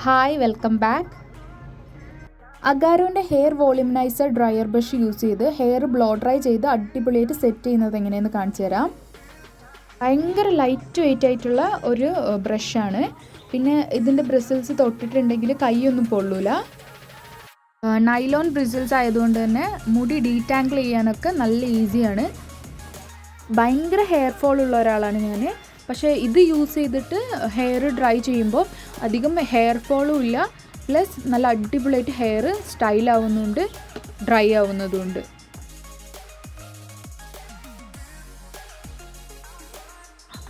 Hi welcome back. അഗാരോൻ്റെ hair volumizer dryer brush use ചെയ്ത് hair blow dry ചെയ്ത് അടിപൊളിയായിട്ട് സെറ്റ് ചെയ്യുന്നത് എങ്ങനെയെന്ന് കാണിച്ചു തരാം. ഭയങ്കര ലൈറ്റ് വെയിറ്റ് ആയിട്ടുള്ള ഒരു ബ്രഷാണ്. പിന്നെ ഇതിൻ്റെ ബ്രിസിൽസ് തൊട്ടിട്ടുണ്ടെങ്കിൽ കൈയൊന്നും പൊള്ളൂല. നൈലോൺ ബ്രിസിൽസ് ആയതുകൊണ്ട് തന്നെ മുടി ഡീറ്റാങ്കിൾ ചെയ്യാനൊക്കെ നല്ല ഈസിയാണ്. ഭയങ്കര ഹെയർ ഫോൾ ഉള്ള ഒരാളാണ് ഞാൻ. പക്ഷേ ഇത് യൂസ് ചെയ്തിട്ട് ഹെയർ ഡ്രൈ ചെയ്യുമ്പോൾ അധികം ഹെയർ ഫോളും ഇല്ല, പ്ലസ് നല്ല അടിപൊളിയായിട്ട് ഹെയർ സ്റ്റൈലാവുന്നുണ്ട്, ഡ്രൈ ആവുന്നതുണ്ട്.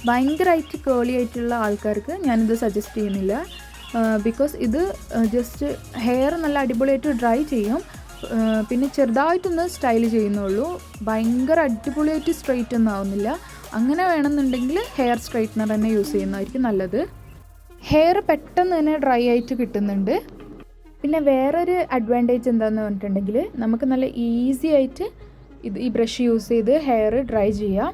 ഭയങ്കരമായിട്ട് കേളി ആയിട്ടുള്ള ആൾക്കാർക്ക് ഞാനിത് സജസ്റ്റ് ചെയ്യുന്നില്ല. ബിക്കോസ് ഇത് ജസ്റ്റ് ഹെയർ നല്ല അടിപൊളിയായിട്ട് ഡ്രൈ ചെയ്യും, പിന്നെ ചെറുതായിട്ടൊന്ന് സ്റ്റൈൽ ചെയ്യുന്നുള്ളൂ. ഭയങ്കര അടിപൊളിയായിട്ട് സ്ട്രെയിറ്റ് ഒന്നും ആവുന്നില്ല. അങ്ങനെ വേണമെന്നുണ്ടെങ്കിൽ ഹെയർ സ്ട്രൈറ്റ്നർ തന്നെ യൂസ് ചെയ്യുന്നതായിരിക്കും നല്ലത്. ഹെയർ പെട്ടെന്ന് തന്നെ ഡ്രൈ ആയിട്ട് കിട്ടുന്നുണ്ട്. പിന്നെ വേറൊരു അഡ്വാൻറ്റേജ് എന്താണെന്ന് പറഞ്ഞിട്ടുണ്ടെങ്കിൽ നമുക്ക് നല്ല ഈസി ആയിട്ട് ഈ ബ്രഷ് യൂസ് ചെയ്ത് ഹെയർ ഡ്രൈ ചെയ്യാം.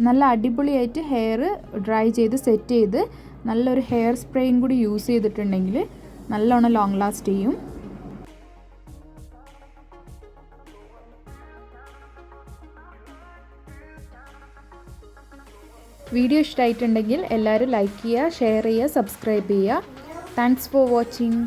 നല്ല അടിപൊളിയായിട്ട് ഹെയർ ഡ്രൈ ചെയ്ത് സെറ്റ് ചെയ്ത് നല്ലൊരു ഹെയർ സ്പ്രേയും കൂടി യൂസ് ചെയ്തിട്ടുണ്ടെങ്കിൽ നല്ലോണം ലോങ് ലാസ്റ്റ് ചെയ്യും. വീഡിയോ ഇഷ്ടമായിട്ടുണ്ടെങ്കിൽ എല്ലാവരും ലൈക്ക് ചെയ്യുക, ഷെയർ ചെയ്യുക, സബ്സ്ക്രൈബ് ചെയ്യുക. Thanks for watching.